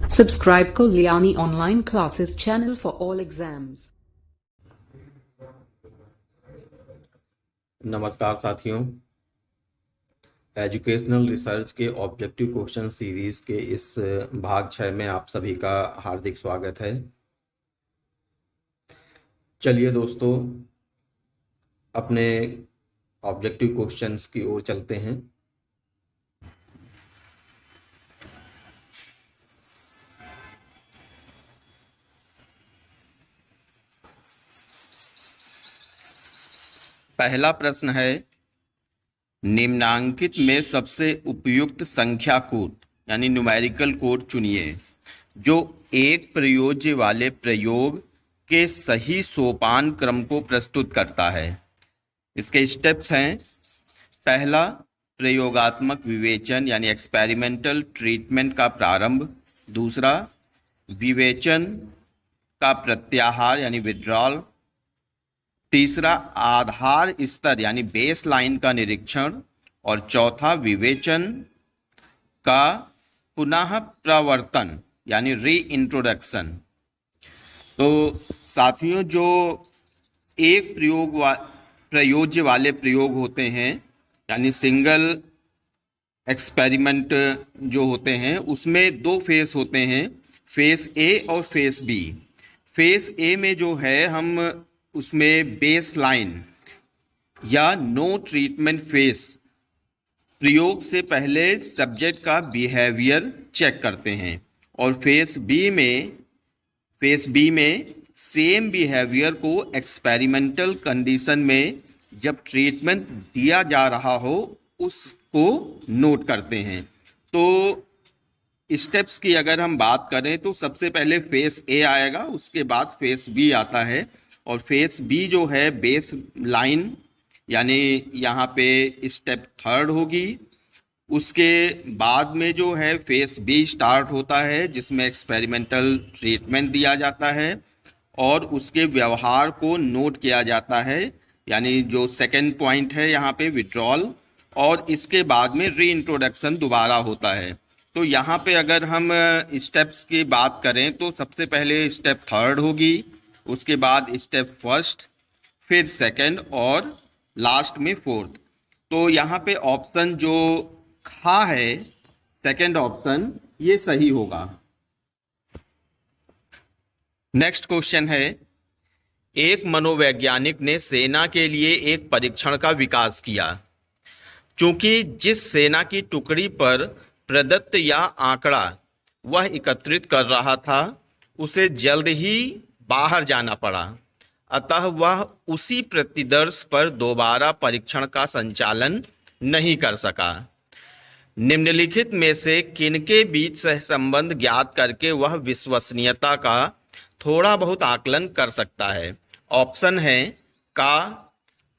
Subscribe Kalyani Online Classes channel for all exams. नमस्कार साथियों, educational research के objective question series के इस भाग 6 में आप सभी का हार्दिक स्वागत है। चलिए दोस्तों, अपने ऑब्जेक्टिव क्वेश्चंस की ओर चलते हैं। पहला प्रश्न है, निम्नांकित में सबसे उपयुक्त संख्या कोड यानी न्यूमेरिकल कोड चुनिए जो एक प्रयोज्य वाले प्रयोग के सही सोपान क्रम को प्रस्तुत करता है। इसके स्टेप्स हैं, पहला प्रयोगात्मक विवेचन यानी एक्सपेरिमेंटल ट्रीटमेंट का प्रारंभ, दूसरा विवेचन का प्रत्याहार यानी विड्रॉल, तीसरा आधार स्तर यानी बेस लाइन का निरीक्षण और चौथा विवेचन का पुनः प्रवर्तन यानी री इंट्रोडक्शन। तो साथियों, जो एक प्रयोज्य वाले प्रयोग होते हैं यानी सिंगल एक्सपेरिमेंट जो होते हैं, उसमें दो फेस होते हैं, फेस ए और फेस बी। फेस ए में जो है हम उसमें बेस लाइन या नो ट्रीटमेंट फेस प्रयोग से पहले सब्जेक्ट का बिहेवियर चेक करते हैं और फेस बी में सेम बिहेवियर को एक्सपेरिमेंटल कंडीशन में जब ट्रीटमेंट दिया जा रहा हो उसको नोट करते हैं। तो स्टेप्स की अगर हम बात करें तो सबसे पहले फेस ए आएगा, उसके बाद फेस बी आता है और फेस बी जो है बेस लाइन यानी यहाँ पे स्टेप थर्ड होगी। उसके बाद में जो है फेस बी स्टार्ट होता है जिसमें एक्सपेरिमेंटल ट्रीटमेंट दिया जाता है और उसके व्यवहार को नोट किया जाता है यानी जो सेकंड पॉइंट है यहाँ पे विड्रॉल, और इसके बाद में री इंट्रोडक्शन दोबारा होता है। तो यहाँ पे अगर हम स्टेप्स की बात करें तो सबसे पहले स्टेप थर्ड होगी, उसके बाद स्टेप फर्स्ट, फिर सेकंड और लास्ट में फोर्थ। तो यहाँ पे ऑप्शन जो खा है, सेकंड ऑप्शन, ये सही होगा। नेक्स्ट क्वेश्चन है, एक मनोवैज्ञानिक ने सेना के लिए एक परीक्षण का विकास किया। चूंकि जिस सेना की टुकड़ी पर प्रदत्त या आंकड़ा वह एकत्रित कर रहा था उसे जल्द ही बाहर जाना पड़ा, अतः वह उसी प्रतिदर्श पर दोबारा परीक्षण का संचालन नहीं कर सका। निम्नलिखित में से किनके बीच सहसंबंध ज्ञात करके वह विश्वसनीयता का थोड़ा बहुत आकलन कर सकता है? ऑप्शन है का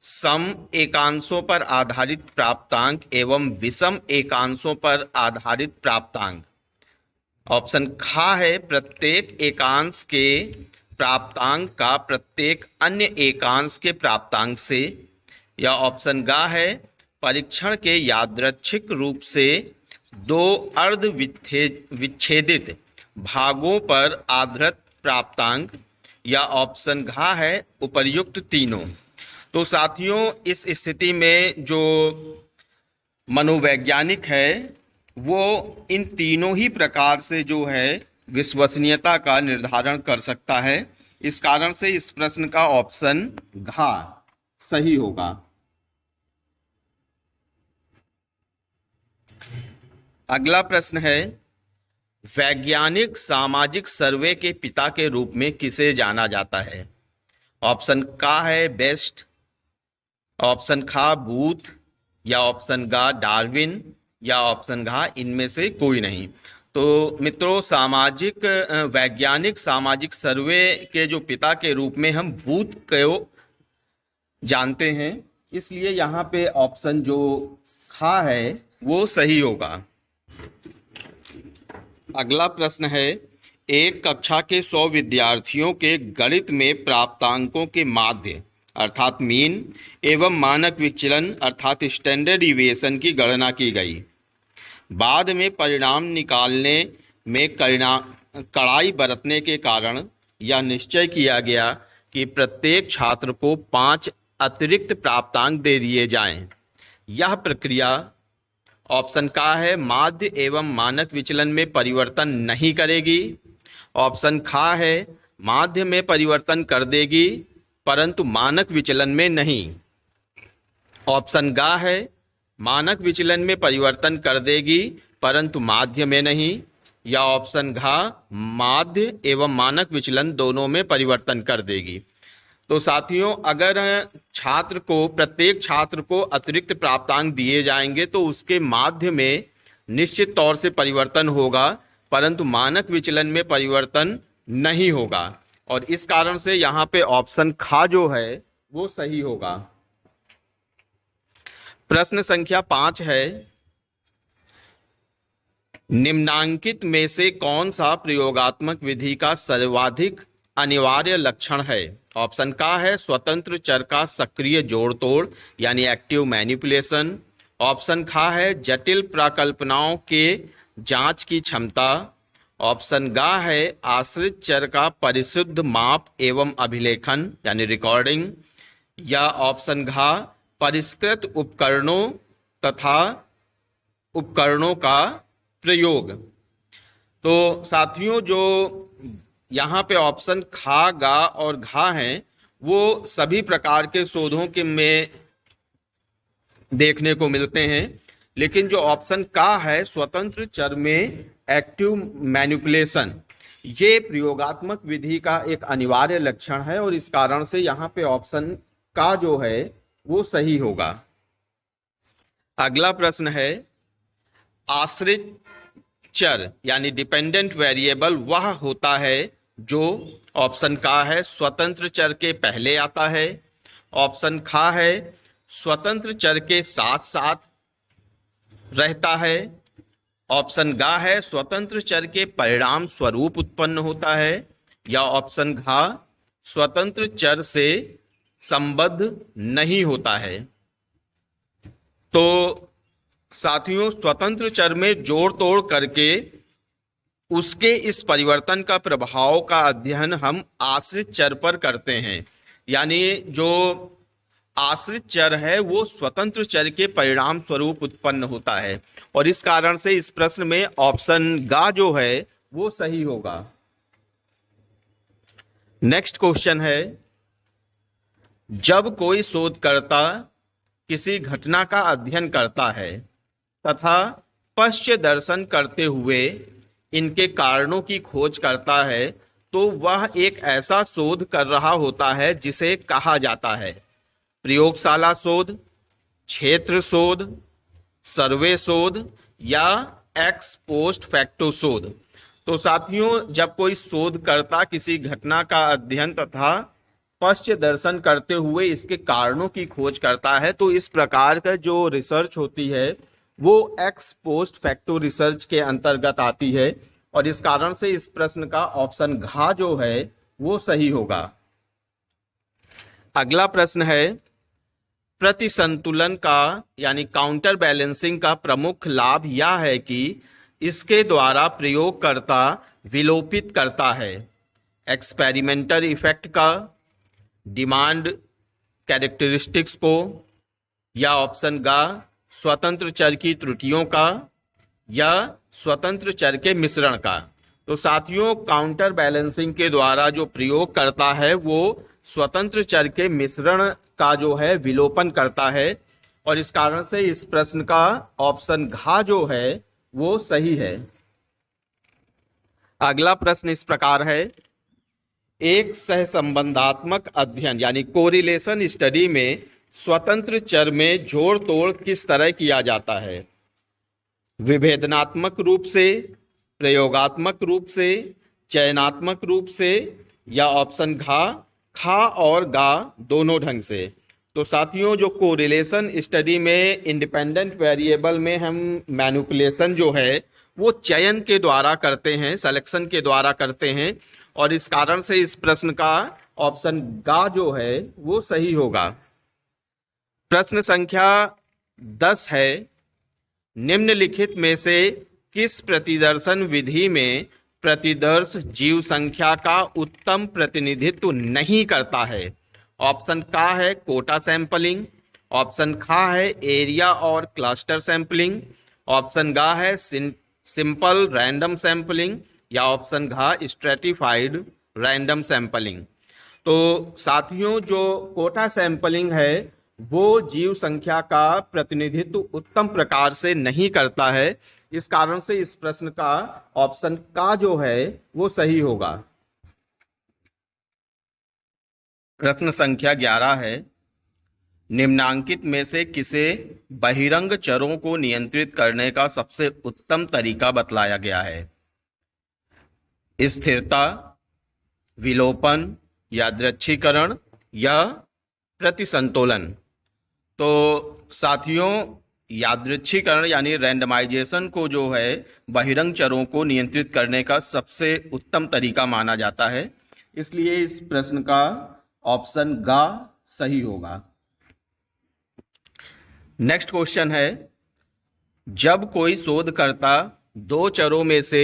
सम एकांशों पर आधारित प्राप्तांक एवं विषम एकांशों पर आधारित प्राप्तांक, ऑप्शन खा है प्रत्येक एकांश के प्राप्तांक का प्रत्येक अन्य एकांश के प्राप्तांक से, या ऑप्शन गा है परीक्षण के यादृच्छिक रूप से दो अर्ध विच्छेदित भागों पर आधारित प्राप्तांक, या ऑप्शन घा है उपर्युक्त तीनों। तो साथियों, इस स्थिति में जो मनोवैज्ञानिक है वो इन तीनों ही प्रकार से जो है विश्वसनीयता का निर्धारण कर सकता है। इस कारण से इस प्रश्न का ऑप्शन घा सही होगा। अगला प्रश्न है, वैज्ञानिक सामाजिक सर्वे के पिता के रूप में किसे जाना जाता है? ऑप्शन का है बेस्ट, ऑप्शन खा बूथ, या ऑप्शन गा डार्विन, या ऑप्शन घा इनमें से कोई नहीं। तो मित्रों, वैज्ञानिक सामाजिक सर्वे के जो पिता के रूप में हम बूथ को जानते हैं, इसलिए यहाँ पे ऑप्शन जो खा है वो सही होगा। अगला प्रश्न है, एक कक्षा के 100 विद्यार्थियों के गणित में प्राप्तांकों के माध्य अर्थात मीन एवं मानक विचलन अर्थात स्टैंडर्ड डिविएशन की गणना की गई। बाद में परिणाम निकालने में कड़ाई बरतने के कारण यह निश्चय किया गया कि प्रत्येक छात्र को 5 अतिरिक्त प्राप्तांक दे दिए जाएं। यह प्रक्रिया ऑप्शन का है माध्य एवं मानक विचलन में परिवर्तन नहीं करेगी। ऑप्शन खा है माध्य में परिवर्तन कर देगी परंतु मानक विचलन में नहीं। ऑप्शन गा है मानक विचलन में परिवर्तन कर देगी परंतु माध्य में नहीं। या ऑप्शन घा माध्य एवं मानक विचलन दोनों में परिवर्तन कर देगी। तो साथियों, अगर प्रत्येक छात्र को अतिरिक्त प्राप्तांक दिए जाएंगे तो उसके माध्य में निश्चित तौर से परिवर्तन होगा परंतु मानक विचलन में परिवर्तन नहीं होगा और इस कारण से यहाँ पे ऑप्शन खा जो है वो सही होगा। प्रश्न संख्या 5 है, निम्नांकित में से कौन सा प्रयोगात्मक विधि का सर्वाधिक अनिवार्य लक्षण है? ऑप्शन का है स्वतंत्र चर का सक्रिय जोड़ तोड़ यानी एक्टिव मैनिपुलेशन। ऑप्शन खा है जटिल प्रकल्पनाओं के जांच की क्षमता। ऑप्शन गा है आश्रित चर का परिशुद्ध माप एवं अभिलेखन यानी रिकॉर्डिंग। या ऑप्शन घा परिष्कृत उपकरणों तथा उपकरणों का प्रयोग। तो साथियों, जो यहाँ पे ऑप्शन खा, गा और घा हैं वो सभी प्रकार के शोधों के में देखने को मिलते हैं, लेकिन जो ऑप्शन का है स्वतंत्र चर में एक्टिव मैनिपुलेशन, ये प्रयोगात्मक विधि का एक अनिवार्य लक्षण है और इस कारण से यहाँ पे ऑप्शन का जो है वो सही होगा। अगला प्रश्न है, आश्रित चर यानी डिपेंडेंट वेरिएबल वह होता है जो ऑप्शन का है स्वतंत्र चर के पहले आता है। ऑप्शन खा है स्वतंत्र चर के साथ साथ रहता है। ऑप्शन गा है स्वतंत्र चर के परिणाम स्वरूप उत्पन्न होता है। या ऑप्शन घा स्वतंत्र चर से संबद्ध नहीं होता है। तो साथियों, स्वतंत्र चर में जोड़ तोड़ करके उसके इस परिवर्तन का प्रभाव का अध्ययन हम आश्रित चर पर करते हैं, यानी जो आश्रित चर है वो स्वतंत्र चर के परिणाम स्वरूप उत्पन्न होता है और इस कारण से इस प्रश्न में ऑप्शन गा जो है वो सही होगा। नेक्स्ट क्वेश्चन है, जब कोई शोधकर्ता किसी घटना का अध्ययन करता है तथा पश्चात दर्शन करते हुए इनके कारणों की खोज करता है तो वह एक ऐसा शोध कर रहा होता है जिसे कहा जाता है प्रयोगशाला शोध, क्षेत्र शोध, सर्वे शोध या एक्स पोस्ट फैक्टो शोध। तो साथियों, जब कोई शोधकर्ता किसी घटना का अध्ययन तथा पश्चात दर्शन करते हुए इसके कारणों की खोज करता है तो इस प्रकार का जो रिसर्च होती है वो एक्स पोस्ट फैक्टो रिसर्च के अंतर्गत आती है और इस कारण से इस प्रश्न का ऑप्शन घा जो है वो सही होगा। अगला प्रश्न है, प्रतिसंतुलन का यानी काउंटर बैलेंसिंग का प्रमुख लाभ यह है कि इसके द्वारा प्रयोगकर्ता विलोपित करता है एक्सपेरिमेंटल इफेक्ट का, डिमांड कैरेक्टरिस्टिक्स को। या ऑप्शन गा स्वतंत्र चर की त्रुटियों का या स्वतंत्र चर के मिश्रण का। तो साथियों, काउंटर बैलेंसिंग के द्वारा जो प्रयोग करता है वो स्वतंत्र चर के मिश्रण का जो है विलोपन करता है और इस कारण से इस प्रश्न का ऑप्शन घा जो है वो सही है। अगला प्रश्न इस प्रकार है, एक सहसंबंधात्मक अध्ययन यानी कोरिलेशन स्टडी में स्वतंत्र चर में जोड़ तोड़ किस तरह किया जाता है? विभेदनात्मक रूप से, प्रयोगात्मक रूप से, चयनात्मक रूप से या ऑप्शन घा खा और गा दोनों ढंग से। तो साथियों, जो कोरिलेशन स्टडी में इंडिपेंडेंट वेरिएबल में हम मैनिपुलेशन जो है वो चयन के द्वारा करते हैं, सिलेक्शन के द्वारा करते हैं और इस कारण से इस प्रश्न का ऑप्शन गा जो है वो सही होगा। प्रश्न संख्या 10 है, निम्नलिखित में से किस प्रतिदर्शन विधि में प्रतिदर्श जीव संख्या का उत्तम प्रतिनिधित्व नहीं करता है। ऑप्शन का है कोटा सैंपलिंग, ऑप्शन खा है एरिया और क्लस्टर सैंपलिंग, ऑप्शन गा है सिंपल रैंडम सैंपलिंग, या ऑप्शन घा स्ट्रेटिफाइड रैंडम सैंपलिंग। तो साथियों, जो कोटा सैंपलिंग है वो जीव संख्या का प्रतिनिधित्व उत्तम प्रकार से नहीं करता है। इस कारण से इस प्रश्न का ऑप्शन का जो है वो सही होगा। प्रश्न संख्या 11 है, निम्नांकित में से किसे बहिरंग चरों को नियंत्रित करने का सबसे उत्तम तरीका बतलाया गया है? स्थिरता, विलोपन, यादृच्छिकरण या प्रतिसंतुलन। तो साथियों, यादृच्छिकरण यानी रैंडमाइजेशन को जो है बहिरंग चरों को नियंत्रित करने का सबसे उत्तम तरीका माना जाता है, इसलिए इस प्रश्न का ऑप्शन गा सही होगा। नेक्स्ट क्वेश्चन है, जब कोई शोधकर्ता दो चरों में से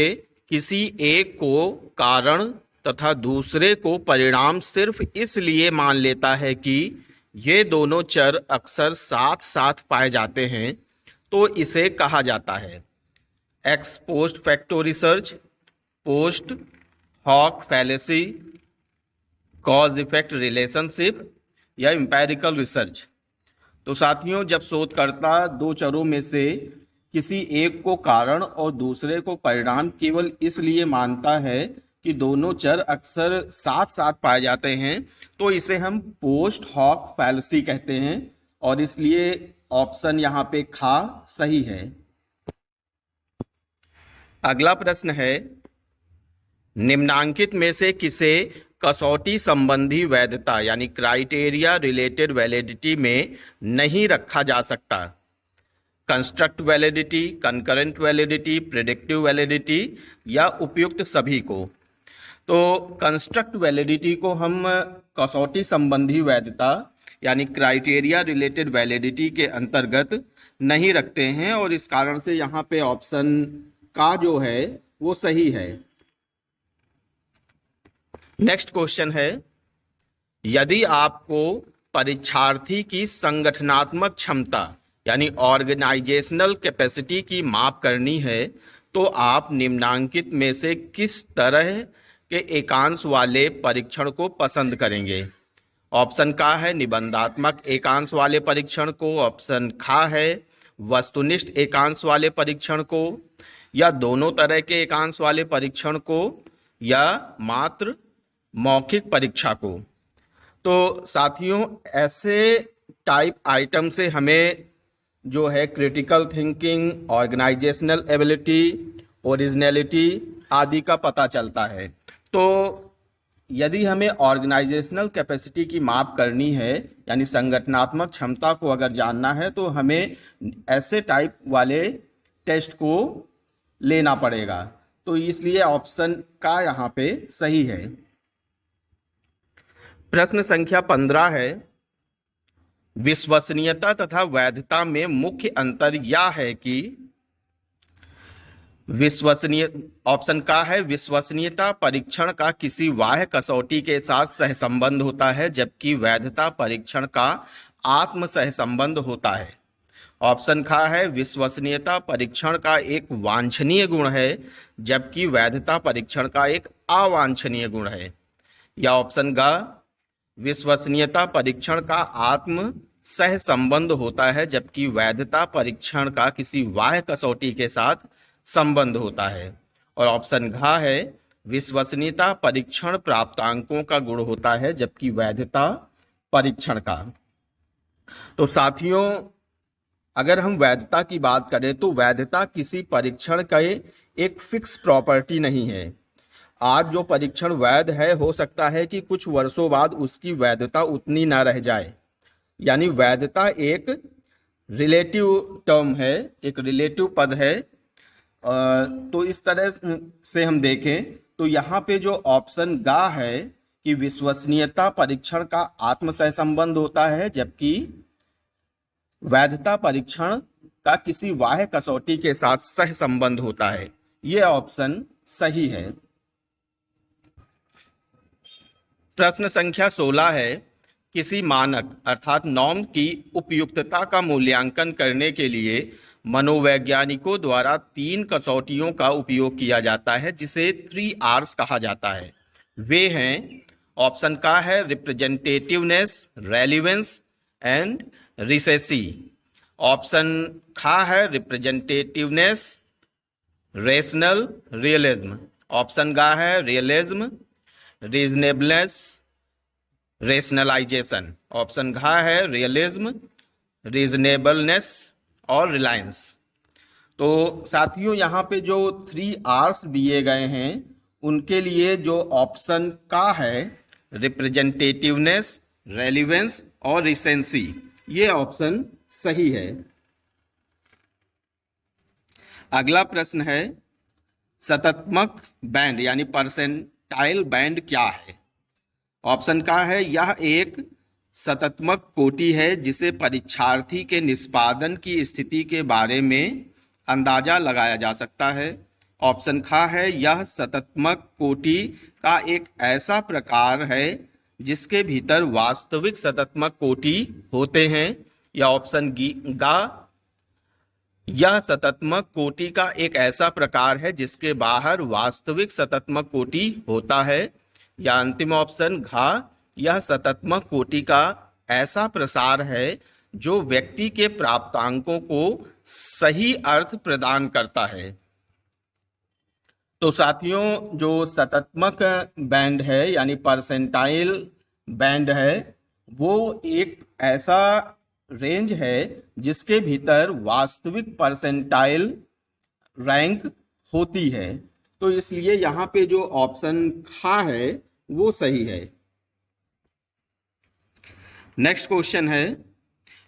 किसी एक को कारण तथा दूसरे को परिणाम सिर्फ इसलिए मान लेता है कि ये दोनों चर अक्सर साथ साथ पाए जाते हैं, तो इसे कहा जाता है ex post facto research, post hoc fallacy, cause effect relationship या एम्पिरिकल रिसर्च। तो साथियों, जब शोधकर्ता दो चरों में से किसी एक को कारण और दूसरे को परिणाम केवल इसलिए मानता है कि दोनों चर अक्सर साथ साथ पाए जाते हैं, तो इसे हम पोस्ट हॉक फैलेसी कहते हैं, और इसलिए ऑप्शन यहाँ पे खा सही है। अगला प्रश्न है, निम्नांकित में से किसे कसौटी संबंधी वैधता यानी क्राइटेरिया रिलेटेड वैलिडिटी में नहीं रखा जा सकता? Construct validity, concurrent validity, predictive validity या उपयुक्त सभी को। तो कंस्ट्रक्ट वैलिडिटी को हम कसौटी संबंधी वैधता यानी क्राइटेरिया रिलेटेड वैलिडिटी के अंतर्गत नहीं रखते हैं, और इस कारण से यहाँ पे ऑप्शन का जो है वो सही है। नेक्स्ट क्वेश्चन है, यदि आपको परीक्षार्थी की संगठनात्मक क्षमता यानी ऑर्गेनाइजेशनल कैपेसिटी की माप करनी है, तो आप निम्नांकित में से किस तरह के एकांश वाले परीक्षण को पसंद करेंगे? ऑप्शन का है निबंधात्मक एकांश वाले परीक्षण को, ऑप्शन खा है वस्तुनिष्ठ एकांश वाले परीक्षण को, या दोनों तरह के एकांश वाले परीक्षण को, या मात्र मौखिक परीक्षा को। तो साथियों, ऐसे टाइप आइटम से हमें जो है critical thinking, organisational ability, originality आदि का पता चलता है। तो यदि हमें ऑर्गेनाइजेशनल कैपेसिटी की माप करनी है यानी संगठनात्मक क्षमता को अगर जानना है, तो हमें ऐसे टाइप वाले टेस्ट को लेना पड़ेगा। तो इसलिए ऑप्शन का यहाँ पे सही है। प्रश्न संख्या 15 है, विश्वसनीयता तथा वैधता में मुख्य अंतर यह है कि ऑप्शन का है विश्वसनीयता परीक्षण का किसी बाह्य कसौटी के साथ सहसंबंध होता है, जबकि वैधता परीक्षण का आत्म सहसंबंध होता है। ऑप्शन खा है विश्वसनीयता परीक्षण का एक वांछनीय गुण है, जबकि वैधता परीक्षण का एक अवांछनीय गुण है। या ऑप्शन गा विश्वसनीयता परीक्षण का आत्म सह संबंध होता है, जबकि वैधता परीक्षण का किसी बाह्य कसौटी के साथ संबंध होता है। और ऑप्शन घा है विश्वसनीयता परीक्षण प्राप्तांकों का गुण होता है, जबकि वैधता परीक्षण का। तो साथियों, अगर हम वैधता की बात करें तो वैधता किसी परीक्षण का एक फिक्स प्रॉपर्टी नहीं है। आज जो परीक्षण वैध है, हो सकता है कि कुछ वर्षों बाद उसकी वैधता उतनी ना रह जाए। यानी वैधता एक रिलेटिव टर्म है, एक रिलेटिव पद है। तो इस तरह से हम देखें तो यहाँ पे जो ऑप्शन गा है कि विश्वसनीयता परीक्षण का आत्म सहसंबंध होता है, जबकि वैधता परीक्षण का किसी बाह्य कसौटी के साथ सह संबंध होता है, ये ऑप्शन सही है। प्रश्न संख्या 16 है, किसी मानक अर्थात नॉर्म की उपयुक्तता का मूल्यांकन करने के लिए मनोवैज्ञानिकों द्वारा 3 कसौटियों का उपयोग किया जाता है, जिसे 3 R's कहा जाता है। वे हैं, ऑप्शन का है रिप्रेजेंटेटिवनेस, रेलिवेंस एंड रिसेसी। ऑप्शन खा है रिप्रेजेंटेटिवनेस, रेशनल, रियलिज्म। ऑप्शन गा है रियलिज्म, रीजनेबलनेस, रेशनलाइजेशन। ऑप्शन घा है रियलिज्म, रीजनेबलनेस और रिलायंस। तो साथियों यहाँ पे जो 3 R's दिए गए हैं उनके लिए जो ऑप्शन का है रिप्रेजेंटेटिवनेस, रेलिवेंस और रिसेंसी, ये ऑप्शन सही है। अगला प्रश्न है, शतात्मक बैंड यानी परसेंटाइल बैंड क्या है? ऑप्शन का है यह एक शतात्मक कोटि है जिसे परीक्षार्थी के निष्पादन की स्थिति के बारे में अंदाजा लगाया जा सकता है। ऑप्शन खा है यह शतात्मक कोटि का एक ऐसा प्रकार है जिसके भीतर वास्तविक शतात्मक कोटि होते हैं। या ऑप्शन गा, यह शतात्मक कोटि का एक ऐसा प्रकार है जिसके बाहर वास्तविक शतात्मक कोटि होता है। या अंतिम ऑप्शन घा, यह शतात्मक कोटि का ऐसा प्रसार है जो व्यक्ति के प्राप्तांकों को सही अर्थ प्रदान करता है। तो साथियों, जो शतात्मक बैंड है यानी परसेंटाइल बैंड है, वो एक ऐसा रेंज है जिसके भीतर वास्तविक परसेंटाइल रैंक होती है। तो इसलिए यहाँ पे जो ऑप्शन खा है वो सही है। नेक्स्ट क्वेश्चन है,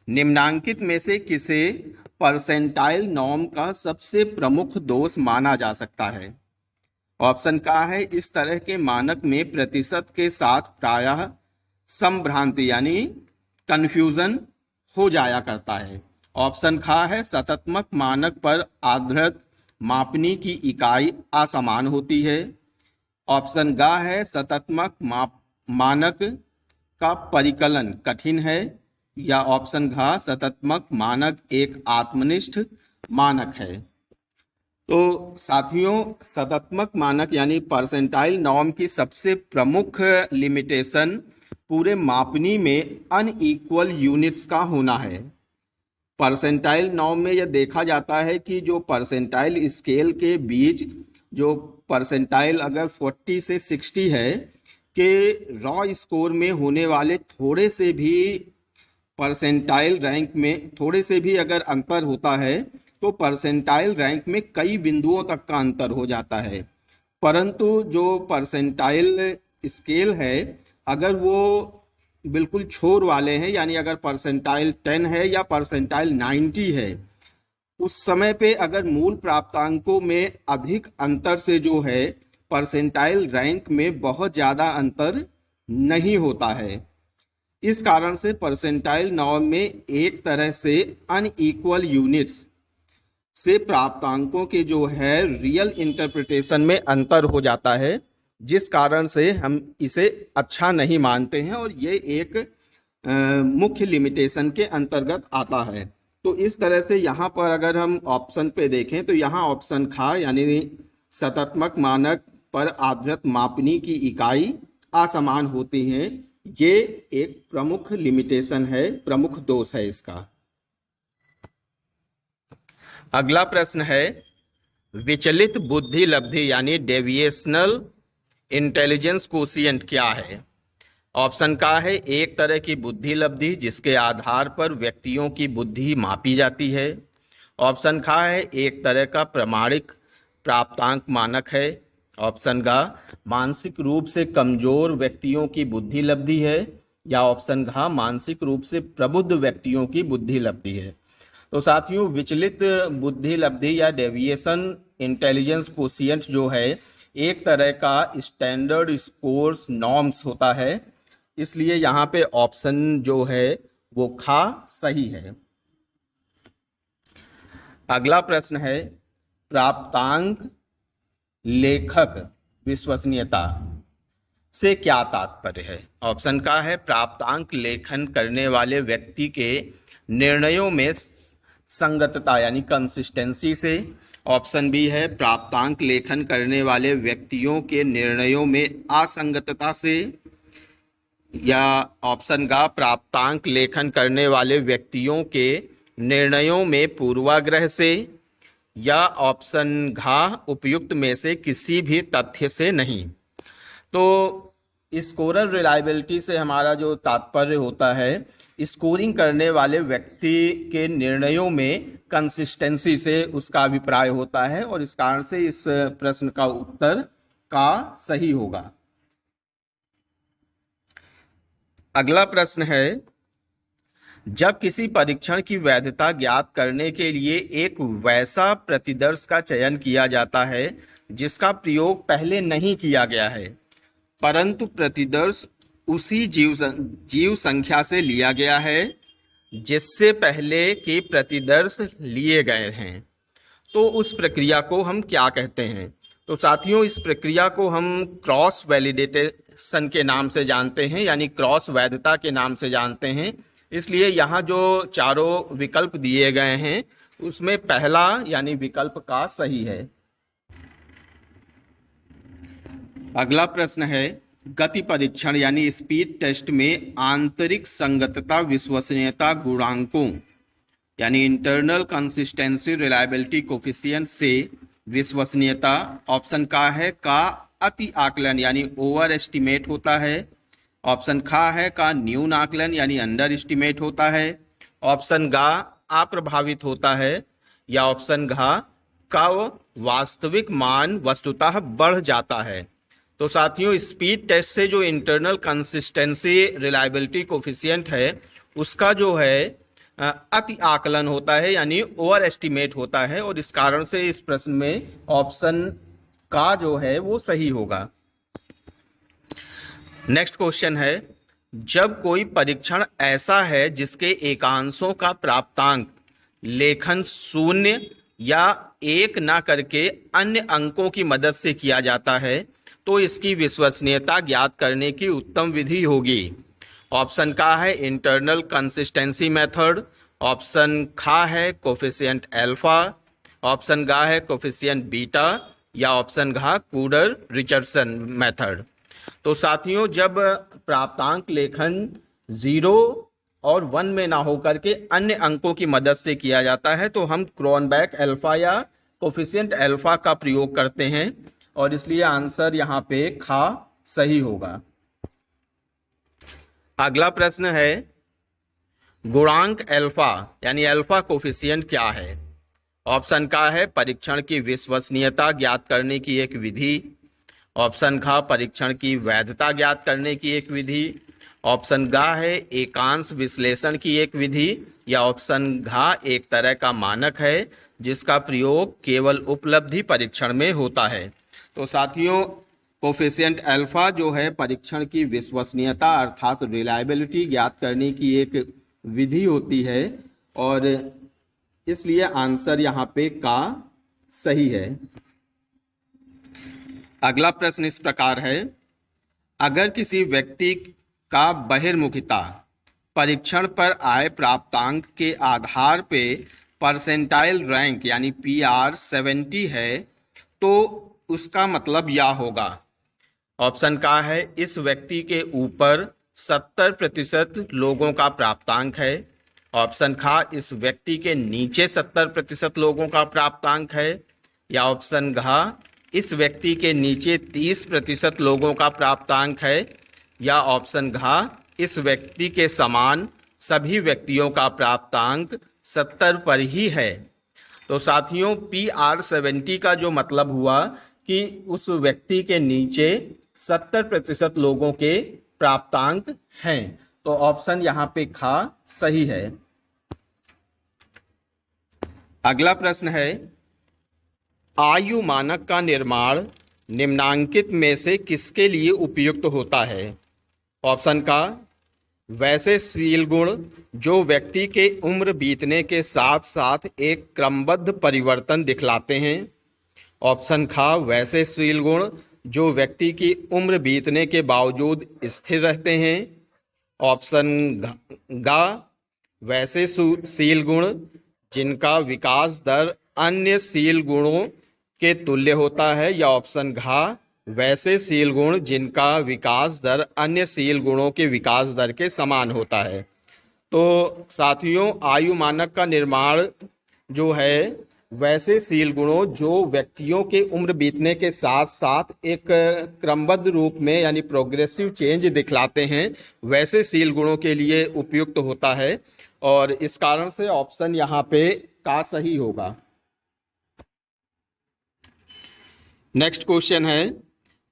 निम्नांकित में से किसे परसेंटाइल नॉर्म का सबसे प्रमुख दोष माना जा सकता है? ऑप्शन का है इस तरह के मानक में प्रतिशत के साथ प्रायः संभ्रांति यानी कंफ्यूजन हो जाया करता है। ऑप्शन खा है शतात्मक मानक पर आधारित मापनी की इकाई असमान होती है। ऑप्शन गा है शतात्मक मानक का परिकलन कठिन है। या ऑप्शन घा शतात्मक मानक एक आत्मनिष्ठ मानक है। तो साथियों, शतात्मक मानक यानी परसेंटाइल नॉर्म की सबसे प्रमुख लिमिटेशन पूरे मापनी में अनइक्वल यूनिट्स का होना है। परसेंटाइल नॉर्म में यह देखा जाता है कि जो परसेंटाइल स्केल के बीच जो परसेंटाइल अगर 40 से 60 है के रॉ स्कोर में होने वाले थोड़े से भी परसेंटाइल रैंक में थोड़े से भी अगर अंतर होता है तो परसेंटाइल रैंक में कई बिंदुओं तक का अंतर हो जाता है। परंतु जो परसेंटाइल स्केल है अगर वो बिल्कुल छोर वाले हैं यानी अगर परसेंटाइल 10 है या परसेंटाइल 90 है, उस समय पे अगर मूल प्राप्तांकों में अधिक अंतर से जो है परसेंटाइल रैंक में बहुत ज़्यादा अंतर नहीं होता है। इस कारण से परसेंटाइल नॉर्म में एक तरह से अनइक्वल यूनिट्स से प्राप्तांकों के जो है रियल इंटरप्रिटेशन में अंतर हो जाता है, जिस कारण से हम इसे अच्छा नहीं मानते हैं और ये एक मुख्य लिमिटेशन के अंतर्गत आता है। तो इस तरह से यहाँ पर अगर हम ऑप्शन पे देखें तो यहाँ ऑप्शन खा यानी शतात्मक मानक पर आधारित मापनी की इकाई असमान होती हैं, ये एक प्रमुख लिमिटेशन है, प्रमुख दोष है इसका। अगला प्रश्न है, विचलित बुद्धि लब्धि यानी डेविएशनल इंटेलिजेंस कोशिएंट क्या है? ऑप्शन का है एक तरह की बुद्धि लब्धि जिसके आधार पर व्यक्तियों की बुद्धि मापी जाती है। ऑप्शन खा है एक तरह का प्रमाणिक प्राप्तांक मानक है। ऑप्शन गा मानसिक रूप से कमजोर व्यक्तियों की बुद्धि लब्धि है। या ऑप्शन घा मानसिक रूप से प्रबुद्ध व्यक्तियों की बुद्धि लब्धि है। तो साथियों, विचलित बुद्धि लब्धि या डेविएशन इंटेलिजेंस कोशिएंट जो है एक तरह का स्टैंडर्ड स्कोर्स नॉर्म्स होता है, इसलिए यहाँ पे ऑप्शन जो है वो खा सही है। अगला प्रश्न है, प्राप्तांक लेखक विश्वसनीयता से क्या तात्पर्य है? ऑप्शन का है प्राप्तांक लेखन करने वाले व्यक्ति के निर्णयों में संगतता यानी कंसिस्टेंसी से। ऑप्शन बी है प्राप्तांक लेखन करने वाले व्यक्तियों के निर्णयों में असंगतता से। या ऑप्शन का प्राप्तांक लेखन करने वाले व्यक्तियों के निर्णयों में पूर्वाग्रह से। या ऑप्शन घा उपयुक्त में से किसी भी तथ्य से नहीं। तो स्कोरर रिलायबिलिटी से हमारा जो तात्पर्य होता है स्कोरिंग करने वाले व्यक्ति के निर्णयों में कंसिस्टेंसी से उसका अभिप्राय होता है, और इस कारण से इस प्रश्न का उत्तर का सही होगा। अगला प्रश्न है, जब किसी परीक्षण की वैधता ज्ञात करने के लिए एक वैसा प्रतिदर्श का चयन किया जाता है जिसका प्रयोग पहले नहीं किया गया है, परंतु प्रतिदर्श उसी जीव संख्या से लिया गया है जिससे पहले के प्रतिदर्श लिए गए हैं, तो उस प्रक्रिया को हम क्या कहते हैं? तो साथियों, इस प्रक्रिया को हम क्रॉस वैलिडेशन के नाम से जानते हैं, यानी क्रॉस वैधता के नाम से जानते हैं। इसलिए यहाँ जो चारों विकल्प दिए गए हैं उसमें पहला यानी विकल्प का सही है। अगला प्रश्न है, गति परीक्षण यानी स्पीड टेस्ट में आंतरिक संगतता विश्वसनीयता गुणांकों यानी इंटरनल कंसिस्टेंसी रिलायबिलिटी कोफिशिएंट से विश्वसनीयता ऑप्शन का है का अति आकलन यानी ओवर एस्टिमेट होता है। ऑप्शन खा है का न्यून आकलन यानी अंडर एस्टिमेट होता है। ऑप्शन गा अप्रभावित होता है। या ऑप्शन घा का वास्तविक मान वस्तुतः बढ़ जाता है। तो साथियों, स्पीड टेस्ट से जो इंटरनल कंसिस्टेंसी रिलायबिलिटी कोफिशिएंट है उसका जो है अति आकलन होता है यानी ओवर एस्टिमेट होता है, और इस कारण से इस प्रश्न में ऑप्शन का जो है वो सही होगा। नेक्स्ट क्वेश्चन है, जब कोई परीक्षण ऐसा है जिसके एकांशों का प्राप्तांक लेखन 0 या 1 ना करके अन्य अंकों की मदद से किया जाता है, तो इसकी विश्वसनीयता ज्ञात करने की उत्तम विधि होगी। ऑप्शन का है इंटरनल कंसिस्टेंसी मेथड। ऑप्शन खा है कोफिशिएंट अल्फा। ऑप्शन गा है कोफिशिएंट बीटा। या ऑप्शन घा कूडर रिचर्डसन मेथड। तो साथियों, जब प्राप्तांक लेखन 0 और 1 में ना होकर के अन्य अंकों की मदद से किया जाता है तो हम क्रोनबेक अल्फा या कोफिशिएंट अल्फा का प्रयोग करते हैं, और इसलिए आंसर यहाँ पे खा सही होगा। अगला प्रश्न है, गुणांक अल्फा यानी अल्फा कोफिशिएंट क्या है? ऑप्शन का है परीक्षण की विश्वसनीयता ज्ञात करने की एक विधि। ऑप्शन खा परीक्षण की वैधता ज्ञात करने की एक विधि। ऑप्शन गा है एकांश विश्लेषण की एक विधि। या ऑप्शन घा एक तरह का मानक है जिसका प्रयोग केवल उपलब्धि परीक्षण में होता है। तो साथियों, कोफिशिएंट अल्फा जो है परीक्षण की विश्वसनीयता अर्थात रिलायबिलिटी ज्ञात करने की एक विधि होती है, और इसलिए आंसर यहाँ पे का सही है। अगला प्रश्न इस प्रकार है, अगर किसी व्यक्ति का बहिर्मुखिता परीक्षण पर आए प्राप्तांक के आधार पे परसेंटाइल रैंक यानी PR 70 है तो उसका मतलब यह होगा। ऑप्शन का है इस व्यक्ति के ऊपर 70% लोगों का प्राप्तांक है। ऑप्शन खा इस व्यक्ति के नीचे 70% लोगों का प्राप्तांक है। या ऑप्शन घा इस व्यक्ति के नीचे 30% लोगों का प्राप्तांक है। या ऑप्शन घा इस व्यक्ति के समान सभी व्यक्तियों का प्राप्तांक 70 पर ही है। तो साथियों, PR 70 का जो मतलब हुआ कि उस व्यक्ति के नीचे 70% लोगों के प्राप्तांक हैं। तो ऑप्शन यहाँ पे खा सही है। अगला प्रश्न है, आयु मानक का निर्माण निम्नांकित में से किसके लिए उपयुक्त होता है? ऑप्शन का वैसे शील गुण जो व्यक्ति के उम्र बीतने के साथ साथ एक क्रमबद्ध परिवर्तन दिखलाते हैं। ऑप्शन खा वैसे शील गुण जो व्यक्ति की उम्र बीतने के बावजूद स्थिर रहते हैं। ऑप्शन गा वैसे शील गुण जिनका विकास दर अन्य शील गुणों के तुल्य होता है, या ऑप्शन घा वैसे शील गुण जिनका विकास दर अन्य शील गुणों के विकास दर के समान होता है। तो साथियों, आयु मानक का निर्माण जो है वैसे शील गुणों जो व्यक्तियों के उम्र बीतने के साथ साथ एक क्रमबद्ध रूप में यानी प्रोग्रेसिव चेंज दिखलाते हैं, वैसे शील गुणों के लिए उपयुक्त होता है। और इस कारण से ऑप्शन यहाँ पे का सही होगा। नेक्स्ट क्वेश्चन है,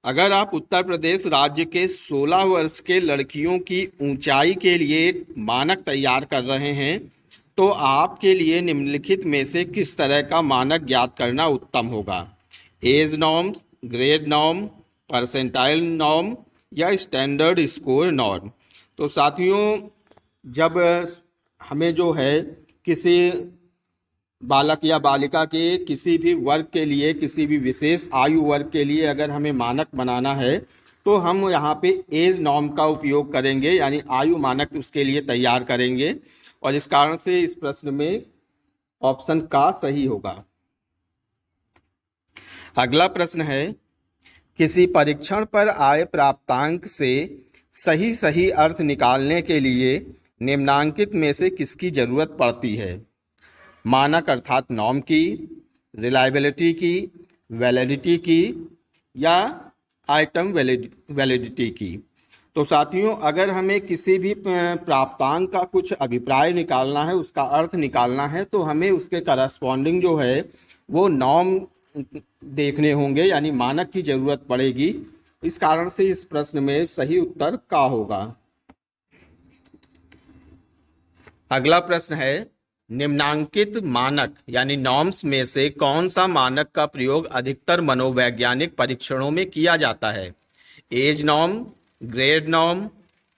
अगर आप उत्तर प्रदेश राज्य के 16 वर्ष के लड़कियों की ऊंचाई के लिए एक मानक तैयार कर रहे हैं, तो आपके लिए निम्नलिखित में से किस तरह का मानक ज्ञात करना उत्तम होगा? Age norm, grade norm, percentile norm या स्टैंडर्ड स्कोर नॉर्म। तो साथियों, जब हमें जो है किसी बालक या बालिका के किसी भी वर्ग के लिए, किसी भी विशेष आयु वर्ग के लिए अगर हमें मानक बनाना है, तो हम यहाँ पे एज नॉर्म का उपयोग करेंगे, यानी आयु मानक उसके लिए तैयार करेंगे। और इस कारण से इस प्रश्न में ऑप्शन का सही होगा। अगला प्रश्न है, किसी परीक्षण पर आए प्राप्तांक से सही सही अर्थ निकालने के लिए निम्नांकित में से किसकी जरूरत पड़ती है? मानक अर्थात नॉर्म की, रिलायबिलिटी की, वैलिडिटी की या आइटम वैलिडिटी की। तो साथियों, अगर हमें किसी भी प्राप्तांक का कुछ अभिप्राय निकालना है, उसका अर्थ निकालना है, तो हमें उसके करस्पॉन्डिंग जो है वो नॉर्म देखने होंगे, यानी मानक की जरूरत पड़ेगी। इस कारण से इस प्रश्न में सही उत्तर का होगा। अगला प्रश्न है, निम्नांकित मानक यानी नॉर्म्स में से कौन सा मानक का प्रयोग अधिकतर मनोवैज्ञानिक परीक्षणों में किया जाता है? Age norm, grade norm,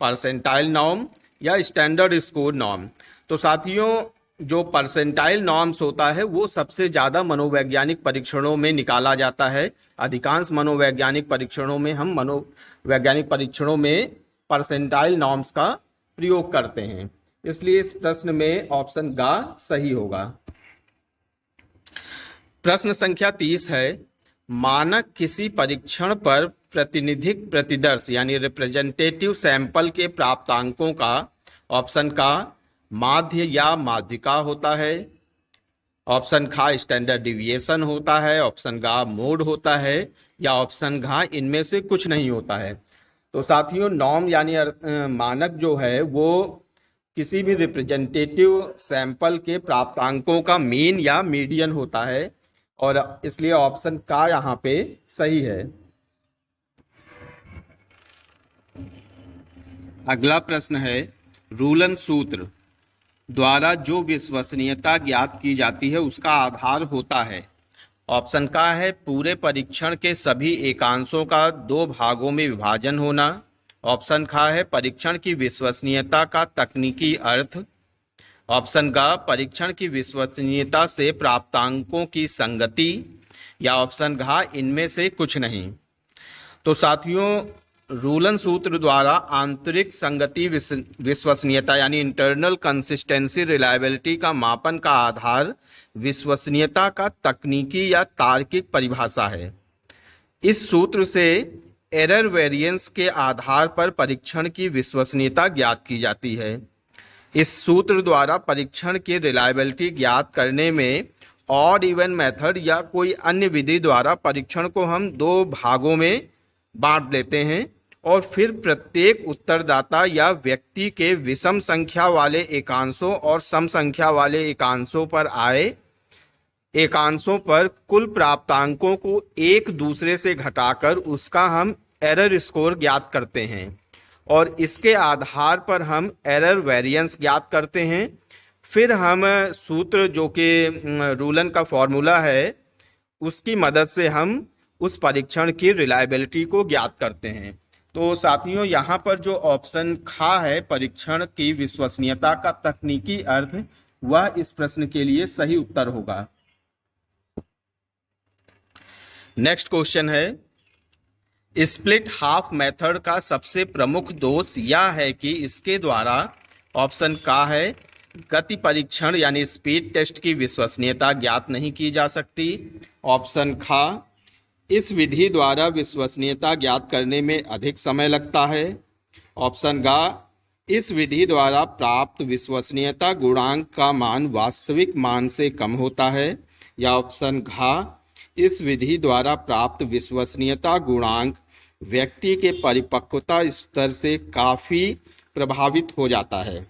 percentile norm या स्टैंडर्ड स्कोर नॉर्म। तो साथियों, जो परसेंटाइल नॉर्म्स होता है वो सबसे ज़्यादा मनोवैज्ञानिक परीक्षणों में निकाला जाता है। अधिकांश मनोवैज्ञानिक परीक्षणों में हम मनोवैज्ञानिक परीक्षणों में परसेंटाइल नॉर्म्स का प्रयोग करते हैं, इसलिए इस प्रश्न में ऑप्शन गा सही होगा। प्रश्न संख्या 30 है, मानक किसी परीक्षण पर प्रतिनिधिक प्रतिदर्श यानी रिप्रेजेंटेटिव सैंपल के प्राप्तांकों का ऑप्शन का माध्य या माध्यिका होता है, ऑप्शन खा स्टैंडर्ड डिविएशन होता है, ऑप्शन गा मोड होता है या ऑप्शन घा इनमें से कुछ नहीं होता है। तो साथियों, नॉर्म यानी मानक जो है वो किसी भी रिप्रेजेंटेटिव सैंपल के प्राप्तांकों का मीन या मीडियन होता है, और इसलिए ऑप्शन का यहाँ पे सही है। अगला प्रश्न है, रूलन सूत्र द्वारा जो विश्वसनीयता ज्ञात की जाती है उसका आधार होता है। ऑप्शन का है पूरे परीक्षण के सभी एकांशों का 2 भागों में विभाजन होना, ऑप्शन खा है परीक्षण की विश्वसनीयता का तकनीकी अर्थ, ऑप्शन गा परीक्षण की विश्वसनीयता से प्राप्तांकों की संगति या ऑप्शन घा इनमें से कुछ नहीं। तो साथियों, रूलन सूत्र द्वारा आंतरिक संगति विश्वसनीयता यानी इंटरनल कंसिस्टेंसी रिलायबिलिटी का मापन का आधार विश्वसनीयता का तकनीकी या तार्किक परिभाषा है। इस सूत्र से एरर वेरिएंस के आधार पर परीक्षण की विश्वसनीयता ज्ञात की जाती है। इस सूत्र द्वारा परीक्षण की रिलायबिलिटी ज्ञात करने में ऑड इवन मेथड या कोई अन्य विधि द्वारा परीक्षण को हम 2 भागों में बांट लेते हैं और फिर प्रत्येक उत्तरदाता या व्यक्ति के विषम संख्या वाले एकांशों और सम संख्या वाले एकांशों पर आए एकांशों पर कुल प्राप्तांकों को एक दूसरे से घटाकर उसका हम एरर स्कोर ज्ञात करते हैं और इसके आधार पर हम एरर वेरिएंस ज्ञात करते हैं। फिर हम सूत्र जो कि रूलन का फॉर्मूला है उसकी मदद से हम उस परीक्षण की रिलायबिलिटी को ज्ञात करते हैं। तो साथियों, यहाँ पर जो ऑप्शन खा है परीक्षण की विश्वसनीयता का तकनीकी अर्थ, वह इस प्रश्न के लिए सही उत्तर होगा। नेक्स्ट क्वेश्चन है, स्प्लिट हाफ मेथड का सबसे प्रमुख दोष यह है कि इसके द्वारा ऑप्शन का है गति परीक्षण यानी स्पीड टेस्ट की विश्वसनीयता ज्ञात नहीं की जा सकती। ऑप्शन खा इस विधि द्वारा विश्वसनीयता ज्ञात करने में अधिक समय लगता है। ऑप्शन गा इस विधि द्वारा प्राप्त विश्वसनीयता गुणांक का मान वास्तविक मान से कम होता है। या ऑप्शन घा इस विधि द्वारा प्राप्त विश्वसनीयता गुणांक व्यक्ति के परिपक्वता स्तर से काफ़ी प्रभावित हो जाता है।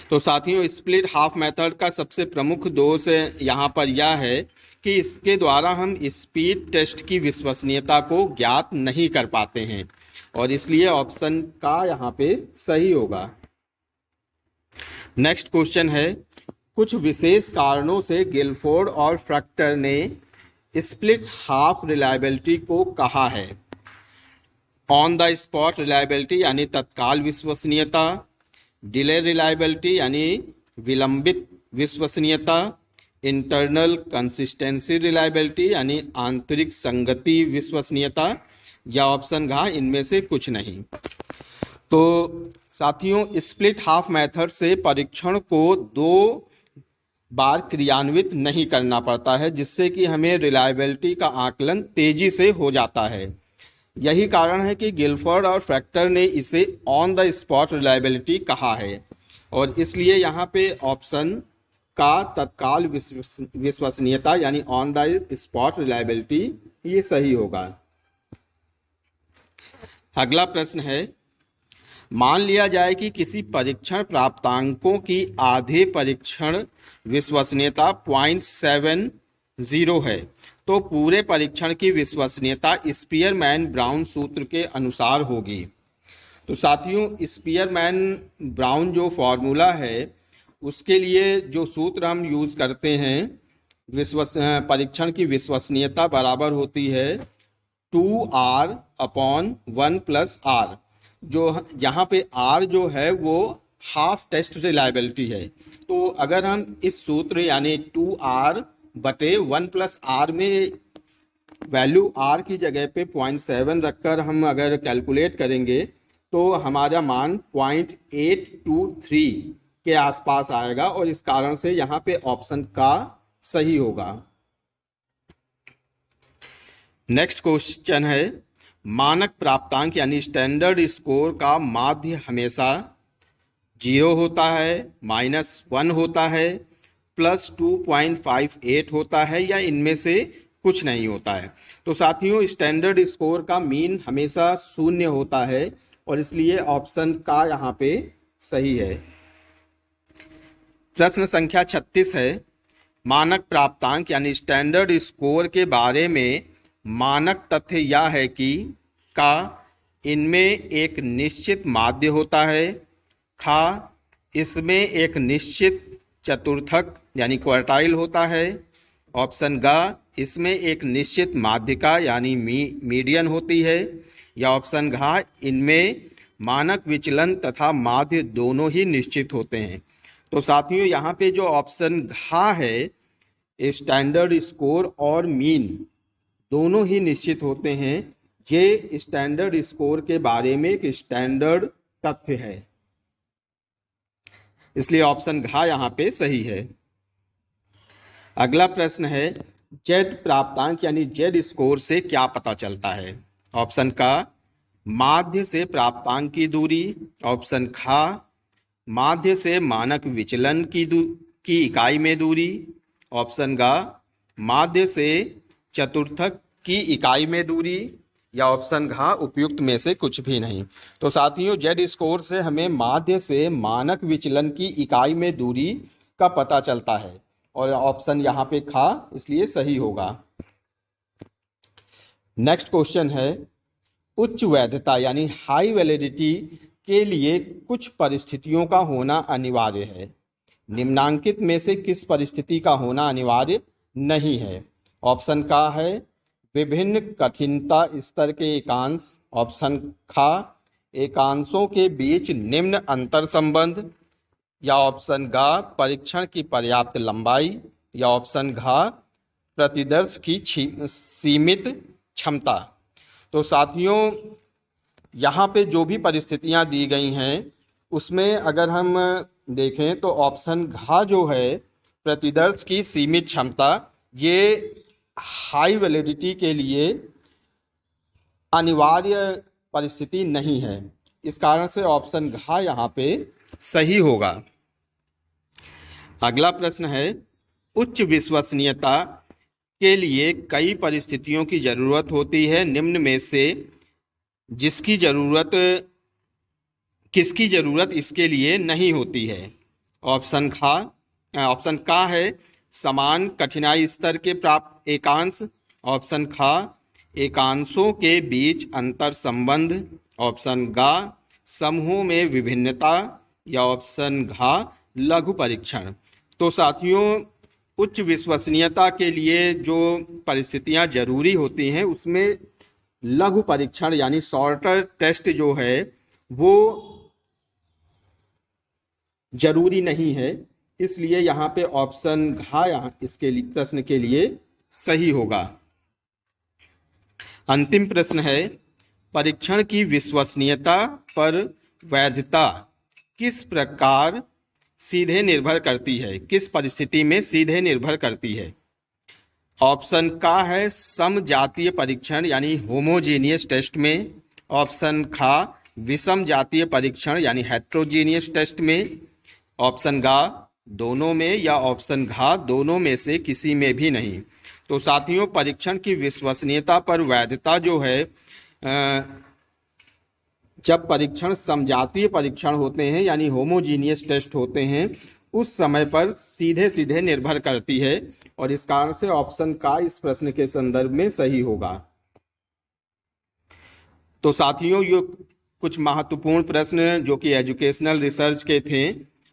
तो साथियों, स्प्लिट हाफ मेथड का सबसे प्रमुख दोष यहाँ पर यह है कि इसके द्वारा हम स्पीड टेस्ट की विश्वसनीयता को ज्ञात नहीं कर पाते हैं और इसलिए ऑप्शन का यहाँ पे सही होगा। नेक्स्ट क्वेश्चन है, कुछ विशेष कारणों से गिलफोर्ड और फ्रैक्टर ने स्प्लिट हाफ रिलायबिलिटी को कहा है। ऑन द स्पॉट रिलायबिलिटी यानी तत्काल विश्वसनीयता, डिले रिलायबिलिटी यानी विलंबित विश्वसनीयता, इंटरनल कंसिस्टेंसी रिलायबिलिटी यानी आंतरिक संगति विश्वसनीयता, या ऑप्शन घा इनमें से कुछ नहीं। तो साथियों, स्प्लिट हाफ मेथड से परीक्षण को 2 बार क्रियान्वित नहीं करना पड़ता है, जिससे कि हमें रिलायबिलिटी का आकलन तेजी से हो जाता है। यही कारण है कि गिलफोर्ड और फ्रैक्टर ने इसे ऑन द स्पॉट रिलायबिलिटी कहा है और इसलिए यहाँ पे ऑप्शन का तत्काल विश्वसनीयता यानी ऑन द स्पॉट रिलायबिलिटी ये सही होगा। अगला प्रश्न है, मान लिया जाए कि किसी परीक्षण प्राप्तांकों की आधे परीक्षण विश्वसनीयता 0.70 है तो पूरे परीक्षण की विश्वसनीयता स्पीयरमैन ब्राउन सूत्र के अनुसार होगी। तो साथियों, स्पीयरमैन ब्राउन जो फॉर्मूला है उसके लिए जो सूत्र हम यूज़ करते हैं परीक्षण की विश्वसनीयता बराबर होती है 2R/1+R। जो यहाँ पे R जो है वो हाफ टेस्ट रिलायबिलिटी है। तो अगर हम इस सूत्र यानी 2R/1+R में वैल्यू R की जगह पे 0.7 रखकर हम अगर कैलकुलेट करेंगे तो हमारा मान 0.823 के आसपास आएगा और इस कारण से यहाँ पे ऑप्शन का सही होगा। नेक्स्ट क्वेश्चन है, मानक प्राप्तांक यानी स्टैंडर्ड स्कोर का माध्य हमेशा 0 होता है, -1 होता है, +2.58 होता है या इनमें से कुछ नहीं होता है। तो साथियों, स्टैंडर्ड स्कोर का मीन हमेशा 0 होता है और इसलिए ऑप्शन का यहाँ पे सही है। प्रश्न संख्या 36 है, मानक प्राप्तांक यानी स्टैंडर्ड स्कोर के बारे में मानक तथ्य यह है कि का इनमें एक निश्चित माध्य होता है, खा इसमें एक निश्चित चतुर्थक यानी क्वार्टाइल होता है, ऑप्शन गा इसमें एक निश्चित माध्यिका यानी मीडियन होती है, या ऑप्शन घा इनमें मानक विचलन तथा माध्य दोनों ही निश्चित होते हैं। तो साथियों, यहाँ पे जो ऑप्शन घा है स्टैंडर्ड स्कोर और मीन दोनों ही निश्चित होते हैं। ये स्टैंडर्ड स्कोर के बारे में एक स्टैंडर्ड तथ्य है, इसलिए ऑप्शन घा यहाँ पे सही है। अगला प्रश्न है, जेड प्राप्तांक यानी जेड स्कोर से क्या पता चलता है। ऑप्शन का माध्य से प्राप्तांक की दूरी, ऑप्शन खा माध्य से मानक विचलन की इकाई में दूरी, ऑप्शन गा माध्य से चतुर्थक की इकाई में दूरी, या ऑप्शन घा उपयुक्त में से कुछ भी नहीं। तो साथियों, जेड स्कोर से हमें माध्य से मानक विचलन की इकाई में दूरी का पता चलता है और ऑप्शन यहाँ पे खा इसलिए सही होगा। नेक्स्ट क्वेश्चन है, उच्च वैधता यानी हाई वैलिडिटी के लिए कुछ परिस्थितियों का होना अनिवार्य है। निम्नांकित में से किस परिस्थिति का होना अनिवार्य नहीं है। ऑप्शन का है विभिन्न कठिनता स्तर के एकांश, ऑप्शन खा एकांशों के बीच निम्न अंतर संबंध, या ऑप्शन गा परीक्षण की पर्याप्त लंबाई, या ऑप्शन घा प्रतिदर्श की सीमित क्षमता। तो साथियों, यहाँ पे जो भी परिस्थितियाँ दी गई हैं उसमें अगर हम देखें तो ऑप्शन घ जो है प्रतिदर्श की सीमित क्षमता, ये हाई वैलिडिटी के लिए अनिवार्य परिस्थिति नहीं है। इस कारण से ऑप्शन घ यहाँ पे सही होगा। अगला प्रश्न है, उच्च विश्वसनीयता के लिए कई परिस्थितियों की जरूरत होती है, निम्न में से किसकी जरूरत इसके लिए नहीं होती है। ऑप्शन का है समान कठिनाई स्तर के प्राप्त एकांश, ऑप्शन ख एकांशों के बीच अंतर संबंध, ऑप्शन ग समूहों में विभिन्नता, या ऑप्शन घ लघु परीक्षण। तो साथियों, उच्च विश्वसनीयता के लिए जो परिस्थितियां जरूरी होती हैं उसमें लघु परीक्षण यानी शॉर्टर टेस्ट जो है वो जरूरी नहीं है, इसलिए यहाँ पे ऑप्शन घ यहाँ इसके लिए प्रश्न के लिए सही होगा। अंतिम प्रश्न है, परीक्षण की विश्वसनीयता पर वैधता किस प्रकार सीधे निर्भर करती है, किस परिस्थिति में सीधे निर्भर करती है। ऑप्शन का है समजातीय परीक्षण यानी होमोजेनियस टेस्ट में, ऑप्शन ख विषम जातीय परीक्षण यानी हेट्रोजेनियस टेस्ट में, ऑप्शन ग दोनों में, या ऑप्शन घ दोनों में से किसी में भी नहीं। तो साथियों, परीक्षण की विश्वसनीयता पर वैधता जो है जब परीक्षण समजातीय परीक्षण होते हैं यानी होमोजीनियस टेस्ट होते हैं उस समय पर सीधे सीधे निर्भर करती है, और इस कारण से ऑप्शन का इस प्रश्न के संदर्भ में सही होगा। तो साथियों, ये कुछ महत्वपूर्ण प्रश्न जो कि एजुकेशनल रिसर्च के थे।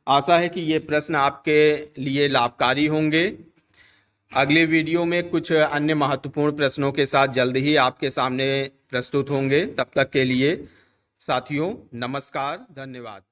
आशा है कि ये प्रश्न आपके लिए लाभकारी होंगे। अगले वीडियो में कुछ अन्य महत्वपूर्ण प्रश्नों के साथ जल्द ही आपके सामने प्रस्तुत होंगे। तब तक के लिए साथियों, नमस्कार, धन्यवाद।